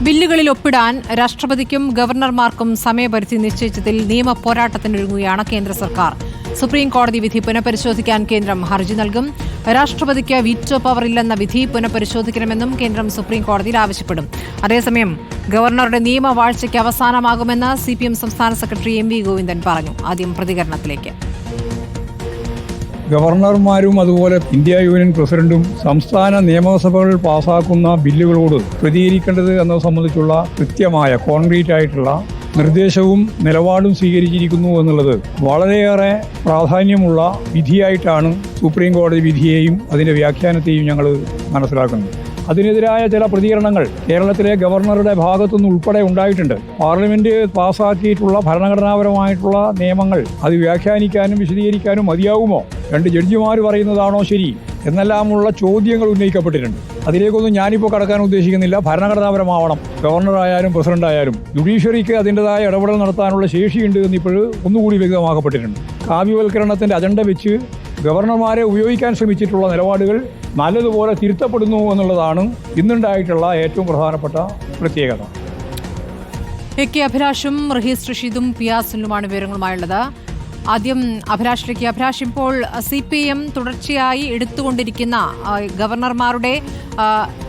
ബില്ലുകളിൽ ഒപ്പിടാൻ രാഷ്ട്രപതിക്കും ഗവർണർമാർക്കും സമയപരിധി നിശ്ചയിച്ചതിൽ നിയമ പോരാട്ടത്തിനൊരുങ്ങുകയാണ് കേന്ദ്ര സർക്കാർ. സുപ്രീം കോടതി വിധി പുനഃപരിശോധിക്കാൻ കേന്ദ്രം ഹർജി നൽകും. രാഷ്ട്രപതിക്ക് വീറ്റോ പവർ ഇല്ലെന്ന വിധി പുനഃപരിശോധിക്കണമെന്നും കേന്ദ്രം സുപ്രീം കോടതിയിൽ ആവശ്യപ്പെടും. അതേസമയം ഗവർണറുടെ നിയമവാഴ്ചയ്ക്ക് അവസാനമാകുമെന്ന് CPM സംസ്ഥാന സെക്രട്ടറി MV ഗോവിന്ദൻ പറഞ്ഞു. ആദ്യം പ്രതികരണത്തിലേക്ക്. ഗവർണർമാരും അതുപോലെ ഇന്ത്യ യൂണിയൻ പ്രസിഡന്റും സംസ്ഥാന നിയമസഭകൾ പാസാക്കുന്ന ബില്ലുകളോട് പ്രതികരിക്കേണ്ടത് എന്നത് സംബന്ധിച്ചുള്ള കൃത്യമായ കോൺക്രീറ്റ് ആയിട്ടുള്ള നിർദ്ദേശവും നിലപാടും സ്വീകരിച്ചിരിക്കുന്നു എന്നുള്ളത് വളരെയേറെ പ്രാധാന്യമുള്ള വിധിയായിട്ടാണ് സുപ്രീം കോടതി വിധിയെയും അതിൻ്റെ വ്യാഖ്യാനത്തെയും ഞങ്ങൾ മനസ്സിലാക്കുന്നത്. അതിനെതിരായ ചില പ്രതികരണങ്ങൾ കേരളത്തിലെ ഗവർണറുടെ ഭാഗത്തുനിന്ന് ഉൾപ്പെടെ ഉണ്ടായിട്ടുണ്ട്. പാർലമെന്റ് പാസാക്കിയിട്ടുള്ള ഭരണഘടനാപരമായിട്ടുള്ള നിയമങ്ങൾ അത് വ്യാഖ്യാനിക്കാനും വിശദീകരിക്കാനും മതിയാകുമോ? 2 ജഡ്ജിമാർ പറയുന്നതാണോ ശരി എന്നെല്ലാമുള്ള ചോദ്യങ്ങൾ ഉന്നയിക്കപ്പെട്ടിട്ടുണ്ട്. അതിലേക്കൊന്നും ഞാനിപ്പോൾ കടക്കാൻ ഉദ്ദേശിക്കുന്നില്ല. ഭരണഘടനാപരമാവണം. ഗവർണറായാലും പ്രസിഡന്റായാലും ജുഡീഷ്യറിക്ക് അതിൻ്റെതായ ഇടപെടൽ നടത്താനുള്ള ശേഷിയുണ്ട് എന്നിപ്പോൾ ഒന്നുകൂടി വ്യക്തമാക്കപ്പെട്ടിട്ടുണ്ട്. കാവ്യവൽക്കരണത്തിൻ്റെ അജണ്ട വെച്ച് ഗവർണർമാരെ ഉപയോഗിക്കാൻ ശ്രമിച്ചിട്ടുള്ള നിലപാടുകൾ നല്ലതുപോലെ തിരുത്തപ്പെടുന്നു എന്നുള്ളതാണ് ഇന്നുണ്ടായിട്ടുള്ള ഏറ്റവും പ്രധാനപ്പെട്ട പ്രത്യേകത. AK അഭിലാഷും റഹീസ് റഷീദും പിയാസുലുമാണ് വിവരങ്ങളുമായുള്ളത്. ആദ്യം അഭിലാഷിലേക്ക്. അഭിലാഷ്, ഇപ്പോൾ CPM തുടർച്ചയായി എടുത്തുകൊണ്ടിരിക്കുന്ന ഗവർണർമാരുടെ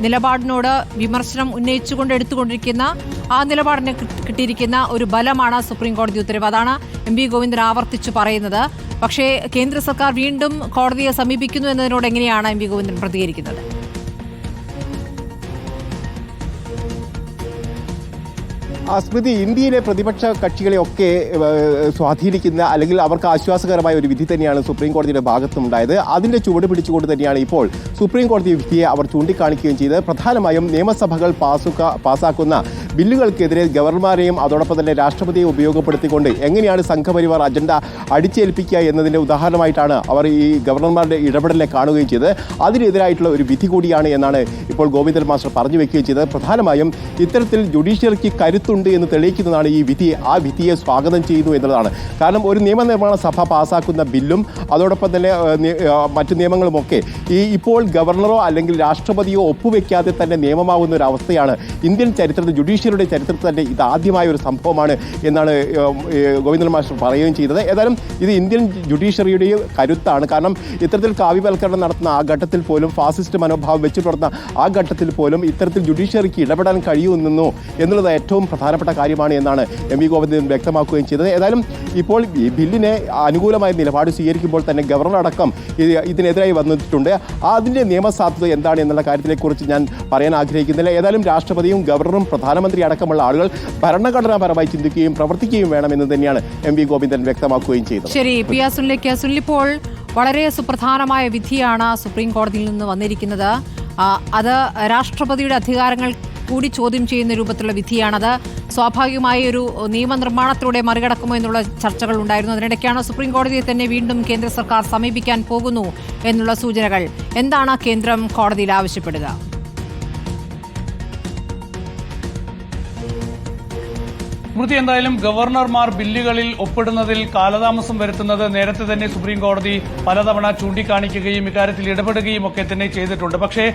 നിലപാടിനോട് വിമർശനം ഉന്നയിച്ചുകൊണ്ട് എടുത്തുകൊണ്ടിരിക്കുന്ന ആ നിലപാടിന് കിട്ടിയിരിക്കുന്ന ഒരു ബലമാണ് സുപ്രീം കോടതി ഉത്തരവ്. അതാണ് MV ഗോവിന്ദൻ ആവർത്തിച്ചു പറയുന്നത്. പക്ഷേ കേന്ദ്ര സർക്കാർ വീണ്ടും കോടതിയെ സമീപിക്കുന്നു എന്നതിനോട് എങ്ങനെയാണ് MV ഗോവിന്ദൻ പ്രതികരിക്കുന്നത്? സ്മൃതി, ഇന്ത്യയിലെ പ്രതിപക്ഷ കക്ഷികളെയൊക്കെ സ്വാധീനിക്കുന്ന അല്ലെങ്കിൽ അവർക്ക് ആശ്വാസകരമായ ഒരു വിധി തന്നെയാണ് സുപ്രീം കോടതിയുടെ ഭാഗത്തുനിന്നുണ്ടായത്. അതിൻ്റെ ചുവട് പിടിച്ചുകൊണ്ട് തന്നെയാണ് ഇപ്പോൾ സുപ്രീം കോടതി വിധിയെ അവർ ചൂണ്ടിക്കാണിക്കുകയും ചെയ്തത്. പ്രധാനമായും നിയമസഭകൾ പാസാക്കുന്ന ബില്ലുകൾക്കെതിരെ ഗവർണർമാരെയും അതോടൊപ്പം തന്നെ രാഷ്ട്രപതിയെ ഉപയോഗപ്പെടുത്തിക്കൊണ്ട് എങ്ങനെയാണ് സംഘപരിവാർ അജണ്ട അടിച്ചേൽപ്പിക്കുക എന്നതിൻ്റെ ഉദാഹരണമായിട്ടാണ് അവർ ഈ ഗവർണർമാരുടെ ഇടപെടലിനെ കാണുകയും ചെയ്തത്. അതിനെതിരായിട്ടുള്ള ഒരു വിധി കൂടിയാണ് എന്നാണ് ഇപ്പോൾ ഗോവിന്ദൻ മാസ്റ്റർ പറഞ്ഞു വെക്കുകയും ചെയ്തത്. പ്രധാനമായും ഇത്തരത്തിൽ ജുഡീഷ്യറിക്ക് കരുത്തുണ്ട് എന്ന് തെളിയിക്കുന്നതാണ് ഈ വിധി. ആ വിധിയെ സ്വാഗതം ചെയ്യുന്നു എന്നുള്ളതാണ്. കാരണം ഒരു നിയമനിർമ്മാണ സഭ പാസാക്കുന്ന ബില്ലും അതോടൊപ്പം തന്നെ മറ്റു നിയമങ്ങളുമൊക്കെ ഇപ്പോൾ ഗവർണറോ അല്ലെങ്കിൽ രാഷ്ട്രപതിയോ ഒപ്പുവെക്കാതെ തന്നെ നിയമമാകുന്ന ഒരു അവസ്ഥയാണ് ഇന്ത്യൻ ചരിത്രത്തിൽ, ജുഡീഷ്യറിയുടെ ചരിത്രത്തിൽ തന്നെ ഇത് ആദ്യമായ ഒരു സംഭവമാണ് എന്നാണ് ഗോവിന്ദൻ മാസ്റ്റർ പറയുകയും ചെയ്തത്. ഏതായാലും ഇത് ഇന്ത്യൻ ജുഡീഷ്യറിയുടെ കരുത്താണ്. കാരണം ഇത്തരത്തിൽ കാവ്യവൽക്കരണം നടത്തുന്ന ആ ഘട്ടത്തിൽ പോലും, ഫാസിസ്റ്റ് മനോഭാവം വെച്ചു പുലർത്തുന്ന ആ ഘട്ടത്തിൽ പോലും ഇത്തരത്തിൽ ജുഡീഷ്യറിക്ക് ഇടപെടാൻ കഴിയുമെന്നോ എന്നുള്ളത് ഏറ്റവും പ്രധാനപ്പെട്ട കാര്യമാണ് എന്നാണ് MV ഗോവിന്ദൻ വ്യക്തമാക്കുകയും ചെയ്തത്. ഏതായാലും ഇപ്പോൾ ഈ ബില്ലിനെ അനുകൂലമായ നിലപാട് സ്വീകരിക്കുമ്പോൾ തന്നെ ഗവർണർ അടക്കം ഇതിനെതിരായി വന്നിട്ടുണ്ട്. അതിൻ്റെ നിയമസാധുത എന്താണ് എന്നുള്ള കാര്യത്തിനെക്കുറിച്ച് ഞാൻ പറയാൻ ആഗ്രഹിക്കുന്നില്ല. ഏതായാലും രാഷ്ട്രപതിയും ഗവർണറും പ്രധാനമന്ത്രി അടക്കമുള്ള ആളുകൾ ഭരണഘടനാപരമായി ചിന്തിക്കുകയും പ്രവർത്തിക്കുകയും വേണമെന്ന് തന്നെയാണ് MV ഗോവിന്ദൻ വ്യക്തമാക്കുകയും ചെയ്തത്. ശരി, പിയാസുലിലേക്ക്. ഇപ്പോൾ വളരെ സുപ്രധാനമായ വിധിയാണ് സുപ്രീം കോടതിയിൽ നിന്ന് വന്നിരിക്കുന്നത്. അത് രാഷ്ട്രപതിയുടെ അധികാരങ്ങൾ കൂടി ചോദ്യം ചെയ്യുന്ന രൂപത്തിലുള്ള വിധിയാണത്. സ്വാഭാവികമായി ഒരു നിയമനിർമ്മാണത്തിലൂടെ മറികടക്കുമോ എന്നുള്ള ചർച്ചകൾ ഉണ്ടായിരുന്നു. അതിനിടയ്ക്കാണ് സുപ്രീം കോടതിയെ തന്നെ വീണ്ടും കേന്ദ്ര സർക്കാർ സമീപിക്കാൻ പോകുന്നു എന്നുള്ള സൂചനകൾ. എന്താണ് കേന്ദ്രം കോടതിയിൽ ആവശ്യപ്പെടുക? സ്മൃതി, എന്തായാലും ഗവർണർമാർ ബില്ലുകളിൽ ഒപ്പിടുന്നതിൽ കാലതാമസം വരുത്തുന്നത് നേരത്തെ തന്നെ സുപ്രീം കോടതി പലതവണ ചൂണ്ടിക്കാണിക്കുകയും ഇക്കാര്യത്തിൽ ഇടപെടുകയും ഒക്കെ തന്നെ ചെയ്തിട്ടുണ്ട്. പക്ഷേ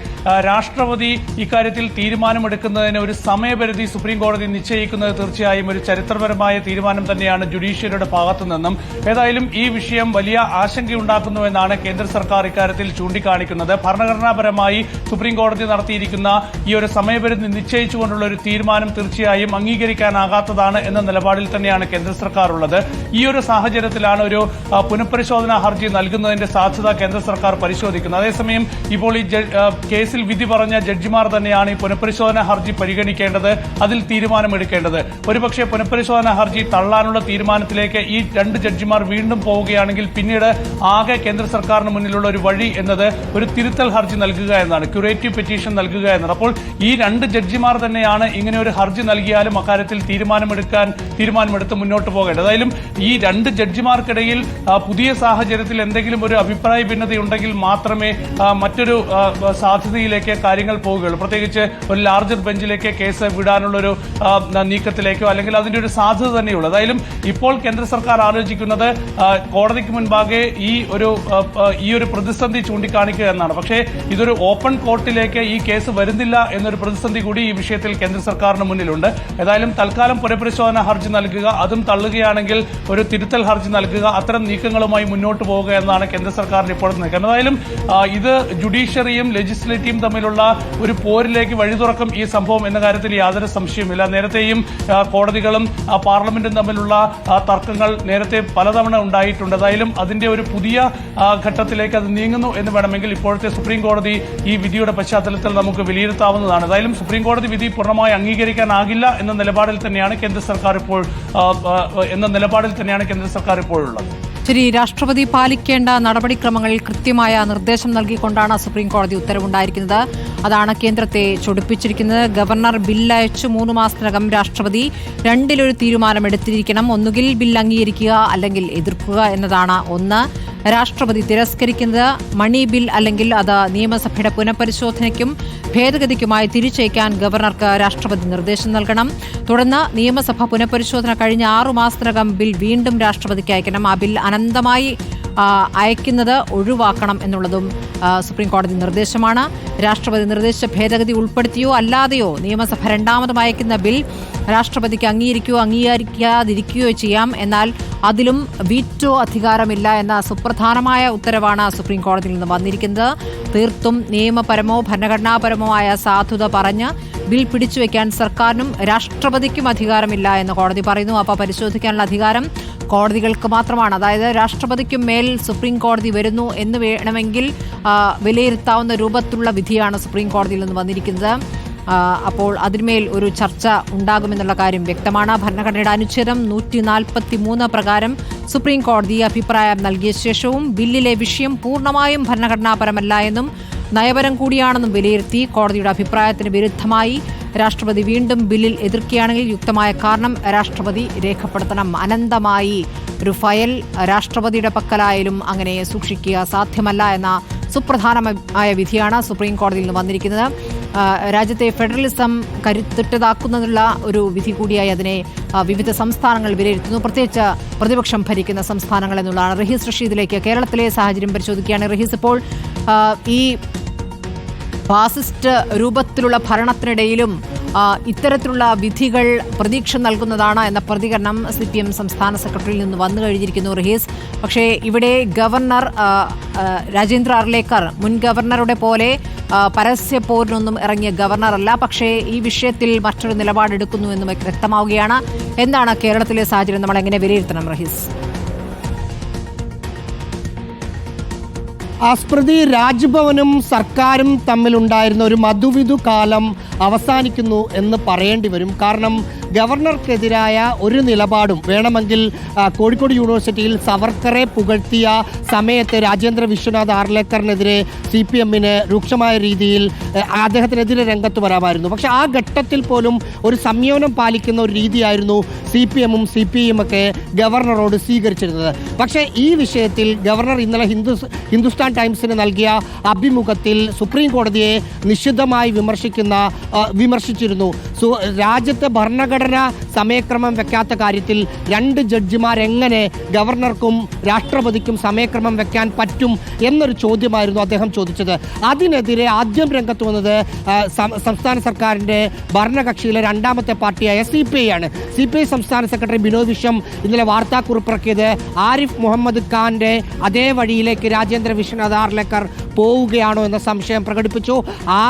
രാഷ്ട്രപതി ഇക്കാര്യത്തിൽ തീരുമാനമെടുക്കുന്നതിന് ഒരു സമയപരിധി സുപ്രീം കോടതി നിശ്ചയിക്കുന്നത് തീർച്ചയായും ഒരു ചരിത്രപരമായ തീരുമാനം തന്നെയാണ് ജുഡീഷ്യറിയുടെ ഭാഗത്തു നിന്നും. ഏതായാലും ഈ വിഷയം വലിയ ആശങ്കയുണ്ടാക്കുന്നുവെന്നാണ് കേന്ദ്ര സർക്കാർ ഇക്കാര്യത്തിൽ ചൂണ്ടിക്കാണിക്കുന്നത്. ഭരണഘടനാപരമായി സുപ്രീം കോടതി നടത്തിയിരിക്കുന്ന ഈ ഒരു സമയപരിധി നിശ്ചയിച്ചുകൊണ്ടുള്ള ഒരു തീരുമാനം തീർച്ചയായും അംഗീകരിക്കാനാകാത്തതാണ് എന്ന നിലപാടിൽ തന്നെയാണ് കേന്ദ്ര സർക്കാർ ഉള്ളത്. ഈ ഒരു സാഹചര്യത്തിലാണ് ഒരു പുനഃപരിശോധനാ ഹർജി നൽകുന്നതിന്റെ സാധ്യത കേന്ദ്ര സർക്കാർ പരിശോധിക്കുന്നത്. അതേസമയം ഇപ്പോൾ ഈ കേസിൽ വിധി പറഞ്ഞ ജഡ്ജിമാർ തന്നെയാണ് ഈ പുനഃപരിശോധനാ ഹർജി പരിഗണിക്കേണ്ടത്, അതിൽ തീരുമാനമെടുക്കേണ്ടത്. ഒരുപക്ഷെ പുനഃപരിശോധനാ ഹർജി തള്ളാനുള്ള തീരുമാനത്തിലേക്ക് ഈ 2 ജഡ്ജിമാർ വീണ്ടും പോവുകയാണെങ്കിൽ പിന്നീട് ആകെ കേന്ദ്ര സർക്കാരിന് മുന്നിലുള്ള ഒരു വഴി എന്നത് ഒരു തിരുത്തൽ ഹർജി നൽകുക എന്നാണ്, ക്യൂറേറ്റീവ് പെറ്റീഷൻ നൽകുക എന്നത്. അപ്പോൾ ഈ 2 ജഡ്ജിമാർ തന്നെയാണ് ഇങ്ങനെ ഒരു ഹർജി നൽകിയാലും അക്കാര്യത്തിൽ തീരുമാനമെടുക്കുക തീരുമാനമെടുത്ത് മുന്നോട്ട് പോകേണ്ടത്. ഏതായാലും ഈ രണ്ട് ജഡ്ജിമാർക്കിടയിൽ പുതിയ സാഹചര്യത്തിൽ എന്തെങ്കിലും ഒരു അഭിപ്രായ ഭിന്നതയുണ്ടെങ്കിൽ മാത്രമേ മറ്റൊരു സാധ്യതയിലേക്ക് കാര്യങ്ങൾ പോവുകയുള്ളൂ. പ്രത്യേകിച്ച് ഒരു ലാർജർ ബെഞ്ചിലേക്ക് കേസ് വിടാനുള്ളൊരു നീക്കത്തിലേക്കോ അല്ലെങ്കിൽ അതിന്റെ ഒരു സാധ്യത തന്നെയുള്ളൂ. ഏതായാലും ഇപ്പോൾ കേന്ദ്ര സർക്കാർ ആലോചിക്കുന്നത് കോടതിക്ക് മുൻപാകെ ഈ ഒരു പ്രതിസന്ധി ചൂണ്ടിക്കാണിക്കുക എന്നാണ്. പക്ഷേ ഇതൊരു ഓപ്പൺ കോർട്ടിലേക്ക് ഈ കേസ് വരുന്നില്ല എന്നൊരു പ്രതിസന്ധി കൂടി ഈ വിഷയത്തിൽ കേന്ദ്ര സർക്കാരിന് മുന്നിലുണ്ട്. ഏതായാലും തൽക്കാലം പുനഃപരിശോധന ഹർജി നൽകുക, അതും തള്ളുകയാണെങ്കിൽ ഒരു തിരുത്തൽ ഹർജി നൽകുക, അത്തരം നീക്കങ്ങളുമായി മുന്നോട്ട് പോവുക എന്നാണ് കേന്ദ്ര സർക്കാരിന് ഇപ്പോഴത്തെ നീക്കം. ഏതായാലും ഇത് ജുഡീഷ്യറിയും ലെജിസ്ലേറ്റീവും തമ്മിലുള്ള ഒരു പോരിലേക്ക് വഴി തുറക്കും ഈ സംഭവം എന്ന കാര്യത്തിൽ യാതൊരു സംശയവുമില്ല. നേരത്തെയും കോടതികളും പാർലമെന്റും തമ്മിലുള്ള തർക്കങ്ങൾ നേരത്തെ പലതവണ ഉണ്ടായിട്ടുണ്ട്. ഏതായാലും അതിന്റെ ഒരു പുതിയ ഘട്ടത്തിലേക്ക് അത് നീങ്ങുന്നു എന്ന് വേണമെങ്കിൽ ഇപ്പോഴത്തെ സുപ്രീം കോടതി ഈ വിധിയുടെ പശ്ചാത്തലത്തിൽ നമുക്ക് വിലയിരുത്താവുന്നതാണ്. ഏതായാലും സുപ്രീം കോടതി വിധി പൂർണ്ണമായി അംഗീകരിക്കാനാകില്ല എന്ന നിലപാടിൽ തന്നെയാണ് കേന്ദ്ര സർക്കാർ ഇപ്പോഴുള്ളത്. ശരി, രാഷ്ട്രപതി പാലിക്കേണ്ട നടപടിക്രമങ്ങളിൽ കൃത്യമായ നിർദ്ദേശം നൽകിക്കൊണ്ടാണ് സുപ്രീം കോടതി ഉത്തരവുണ്ടായിരിക്കുന്നത്. അതാണ് കേന്ദ്രത്തെ ചൊടിപ്പിച്ചിരിക്കുന്നത്. ഗവർണർ ബില്ല് അയച്ചു 3 മാസത്തിനകം രാഷ്ട്രപതി രണ്ടിലൊരു തീരുമാനമെടുത്തിരിക്കണം. ഒന്നുകിൽ ബില്ല് അംഗീകരിക്കുക അല്ലെങ്കിൽ എതിർക്കുക എന്നതാണ് ഒന്ന്. രാഷ്ട്രപതി തിരസ്കരിക്കുന്നത് മണി ബിൽ അല്ലെങ്കിൽ അത് നിയമസഭയുടെ പുനഃപരിശോധനയ്ക്കും ഭേദഗതിക്കുമായി തിരിച്ചയക്കാൻ ഗവർണർക്ക് രാഷ്ട്രപതി നിർദ്ദേശം നൽകണം. തുടർന്ന് നിയമസഭ പുനഃപരിശോധന കഴിഞ്ഞ 6 മാസത്തിനകം ബിൽ വീണ്ടും രാഷ്ട്രപതിക്ക് അയക്കണം. ആ ബിൽ അനന്തമായി അയക്കുന്നത് ഒഴിവാക്കണം എന്നുള്ളതും സുപ്രീം കോടതി നിർദ്ദേശമാണ്. രാഷ്ട്രപതി നിർദ്ദേശിച്ച ഭേദഗതി ഉൾപ്പെടുത്തിയോ അല്ലാതെയോ നിയമസഭ രണ്ടാമതും അയക്കുന്ന ബിൽ രാഷ്ട്രപതിക്ക് അംഗീകരിക്കുകയോ അംഗീകരിക്കാതിരിക്കുകയോ ചെയ്യാം. എന്നാൽ അതിലും വീറ്റോ അധികാരമില്ല എന്ന സുപ്രധാനമായ ഉത്തരവാണ് സുപ്രീം കോടതിയിൽ നിന്ന് വന്നിരിക്കുന്നത്. തീർത്തും നിയമപരമോ ഭരണഘടനാപരമോ ആയ സാധുത പറഞ്ഞ് ബിൽ പിടിച്ചുവെക്കാൻ സർക്കാരിനും രാഷ്ട്രപതിക്കും അധികാരമില്ല എന്ന് കോടതി പറയുന്നു. അപ്പോൾ പരിശോധിക്കാനുള്ള അധികാരം കോടതികൾക്ക് മാത്രമാണ്. അതായത് രാഷ്ട്രപതിക്കും മേൽ സുപ്രീം കോടതി വരുന്നു എന്ന് വേണമെങ്കിൽ വിലയിരുത്താവുന്ന രൂപത്തിലുള്ള വിധിയാണ് സുപ്രീം കോടതിയിൽ നിന്ന് വന്നിരിക്കുന്നത്. അപ്പോൾ അതിന്മേൽ ഒരു ചർച്ച ഉണ്ടാകുമെന്നുള്ള കാര്യം വ്യക്തമാണ്. ഭരണഘടനയുടെ അനുച്ഛേദം 143 പ്രകാരം സുപ്രീം കോടതി അഭിപ്രായം നൽകിയ ശേഷവും ബില്ലിലെ വിഷയം പൂർണ്ണമായും ഭരണഘടനാപരമല്ല എന്നും നയപരം കൂടിയാണെന്നും വിലയിരുത്തി കോടതിയുടെ അഭിപ്രായത്തിന് വിരുദ്ധമായി രാഷ്ട്രപതി വീണ്ടും ബില്ലിൽ എതിർക്കുകയാണെങ്കിൽ യുക്തമായ കാരണം രാഷ്ട്രപതി രേഖപ്പെടുത്തണം. അനന്തമായി ഒരു ഫയൽ രാഷ്ട്രപതിയുടെ പക്കലായാലും അങ്ങനെ സൂക്ഷിക്കുക സാധ്യമല്ല എന്ന സുപ്രധാനമായ വിധിയാണ് സുപ്രീം കോടതിയിൽ നിന്ന് വന്നിരിക്കുന്നത്. രാജ്യത്തെ ഫെഡറലിസം കരുത്തുറ്റതാക്കുന്നതിനുള്ള ഒരു വിധി കൂടിയായി അതിനെ വിവിധ സംസ്ഥാനങ്ങൾ വിലയിരുത്തുന്നു. പ്രത്യേകിച്ച് പ്രതിപക്ഷം ഭരിക്കുന്ന സംസ്ഥാനങ്ങൾ എന്നുള്ളതാണ്. റഹീസ് റഷീദിലേക്ക് കേരളത്തിലെ സാഹചര്യം പരിശോധിക്കുകയാണ്. റഹീസ്, ഇപ്പോൾ ഈ ഫാസിസ്റ്റ് രൂപത്തിലുള്ള ഭരണത്തിനിടയിലും ഇത്തരത്തിലുള്ള വിധികൾ പ്രതീക്ഷ നൽകുന്നതാണ് എന്ന പ്രതികരണം CPM സംസ്ഥാന സെക്രട്ടറിയിൽ നിന്ന് വന്നു കഴിഞ്ഞിരിക്കുന്നു റഹീസ്. പക്ഷേ ഇവിടെ ഗവർണർ രാജേന്ദ്ര അർലേക്കർ മുൻ ഗവർണറുടെ പോലെ പരസ്യ പോരിനൊന്നും ഇറങ്ങിയ ഗവർണറല്ല. പക്ഷേ ഈ വിഷയത്തിൽ മറ്റൊരു നിലപാടെടുക്കുന്നു എന്ന് വ്യക്തമാവുകയാണ്. എന്താണ് കേരളത്തിലെ സാഹചര്യം, നമ്മൾ എങ്ങനെ വിലയിരുത്തണം റഹീസ്? സ്മൃതി, രാജ്ഭവനും സർക്കാരും തമ്മിലുണ്ടായിരുന്ന ഒരു മധുവിധു കാലം അവസാനിക്കുന്നു എന്ന് പറയേണ്ടി വരും. കാരണം ഗവർണർക്കെതിരായ ഒരു നിലപാടും വേണമെങ്കിൽ കോഴിക്കോട് യൂണിവേഴ്സിറ്റിയിൽ സവർക്കറെ പുകഴ്ത്തിയ സമയത്ത് രാജേന്ദ്ര വിശ്വനാഥ് ആർലേക്കറിനെതിരെ CPMന് രൂക്ഷമായ രീതിയിൽ അദ്ദേഹത്തിനെതിരെ രംഗത്ത് വരാമായിരുന്നു. പക്ഷേ ആ ഘട്ടത്തിൽ പോലും ഒരു സംയമനം പാലിക്കുന്ന ഒരു രീതിയായിരുന്നു CPMും CPIയും ഒക്കെ ഗവർണറോട് സ്വീകരിച്ചിരുന്നത്. പക്ഷേ ഈ വിഷയത്തിൽ ഗവർണർ ഇന്നലെ ഹിന്ദുസ്ഥാൻ ടൈംസിന് നൽകിയ അഭിമുഖത്തിൽ സുപ്രീം കോടതിയെ നിശിതമായി വിമർശിച്ചിരുന്നു. രാജ്യത്തെ ഭരണഘടന സമയക്രമം വെക്കാത്ത കാര്യത്തിൽ 2 ജഡ്ജിമാരെങ്ങനെ ഗവർണർക്കും രാഷ്ട്രപതിക്കും സമയക്രമം വെക്കാൻ പറ്റും എന്നൊരു ചോദ്യമായിരുന്നു അദ്ദേഹം ചോദിച്ചത്. അതിനെതിരെ ആദ്യം രംഗത്ത് വന്നത് സംസ്ഥാന സർക്കാരിൻ്റെ ഭരണകക്ഷിയിലെ രണ്ടാമത്തെ പാർട്ടിയായ CPI ആണ്. CPI സംസ്ഥാന സെക്രട്ടറി ബിനോയ് വിശ്വം ഇന്നലെ വാർത്താക്കുറിപ്പിറക്കിയത് ആരിഫ് മുഹമ്മദ് ഖാന്റെ അതേ വഴിയിലേക്ക് രാജേന്ദ്ര വിശ്വനാഥ് ആർലേക്കർ പോവുകയാണോ എന്ന സംശയം പ്രകടിപ്പിച്ചു.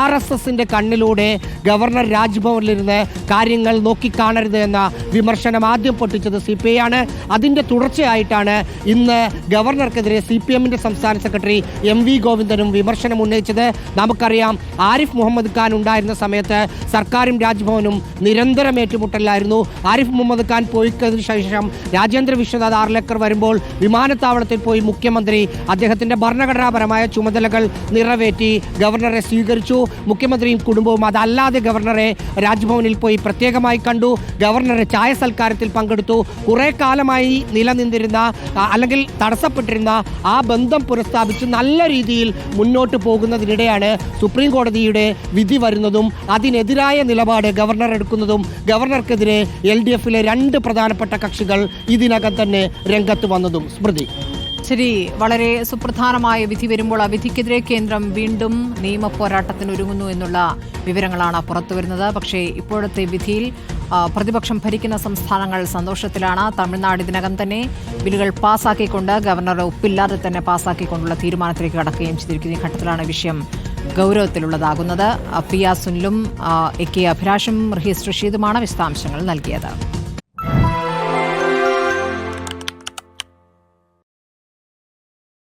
RSSന്റെ കണ്ണിലൂടെ ഗവർണർ രാജ്ഭവനിലിരുന്ന് കാര്യങ്ങൾ നോക്കിക്കാണരുത് എന്ന വിമർശനം ആദ്യം പൊട്ടിച്ചത് CPI ആണ്. അതിൻ്റെ തുടർച്ചയായിട്ടാണ് ഇന്ന് ഗവർണർക്കെതിരെ CPMന്റെ സംസ്ഥാന സെക്രട്ടറി MV ഗോവിന്ദനും വിമർശനം ഉന്നയിച്ചത്. നമുക്കറിയാം, ആരിഫ് മുഹമ്മദ് ഖാൻ ഉണ്ടായിരുന്ന സമയത്ത് സർക്കാരും രാജ്ഭവനും നിരന്തരം ഏറ്റുമുട്ടലായിരുന്നു. ആരിഫ് മുഹമ്മദ് ഖാൻ പോയിക്കതിനു ശേഷം രാജേന്ദ്ര വിശ്വനാഥ് ആർലേക്കർ വരുമ്പോൾ വിമാനത്താവളത്തിൽ പോയി മുഖ്യമന്ത്രി അദ്ദേഹത്തിൻ്റെ ഭരണഘടനാപരമായ ചുമതലകൾ അപേക്ഷകൾ നിറവേറ്റി ഗവർണറെ സ്വീകരിച്ചു. മുഖ്യമന്ത്രിയും കുടുംബവും അതല്ലാതെ ഗവർണറെ രാജ്ഭവനിൽ പോയി പ്രത്യേകമായി കണ്ടു. ഗവർണറെ ചായ സൽക്കാരത്തിൽ പങ്കെടുത്തു. കുറെ കാലമായി നിലനിന്നിരുന്ന അല്ലെങ്കിൽ തടസ്സപ്പെട്ടിരുന്ന ആ ബന്ധം പുനഃസ്ഥാപിച്ച് നല്ല രീതിയിൽ മുന്നോട്ട് പോകുന്നതിനിടെയാണ് സുപ്രീം കോടതിയുടെ വിധി വരുന്നതും അതിനെതിരായ നിലപാട് ഗവർണർ എടുക്കുന്നതും ഗവർണർക്കെതിരെ LDFിലെ 2 പ്രധാനപ്പെട്ട കക്ഷികൾ ഇതിനകം തന്നെ രംഗത്ത് വന്നതും. സ്മൃതി, ശരി, വളരെ സുപ്രധാനമായ വിധി വരുമ്പോൾ ആ വിധിക്കെതിരെ കേന്ദ്രം വീണ്ടും നിയമ പോരാട്ടത്തിന് ഒരുങ്ങുന്നു എന്നുള്ള വിവരങ്ങളാണ് പുറത്തുവരുന്നത്. പക്ഷേ ഇപ്പോഴത്തെ വിധിയിൽ പ്രതിപക്ഷം ഭരിക്കുന്ന സംസ്ഥാനങ്ങൾ സന്തോഷത്തിലാണ്. തമിഴ്നാട് ഇതിനകം തന്നെ ബില്ലുകൾ പാസാക്കിക്കൊണ്ട് ഗവർണറുടെ ഒപ്പില്ലാതെ തന്നെ പാസാക്കിക്കൊണ്ടുള്ള തീരുമാനത്തിലേക്ക് കടക്കുകയും ചെയ്തിരിക്കുന്ന ഈ ഘട്ടത്തിലാണ് വിഷയം ഗൗരവത്തിലുള്ളതാകുന്നത്. പി.ആർ. സുനിലും AK അഭിലാഷും റഹീസ് റഷീദുമാണ് വിശദാംശങ്ങൾ നൽകിയത്.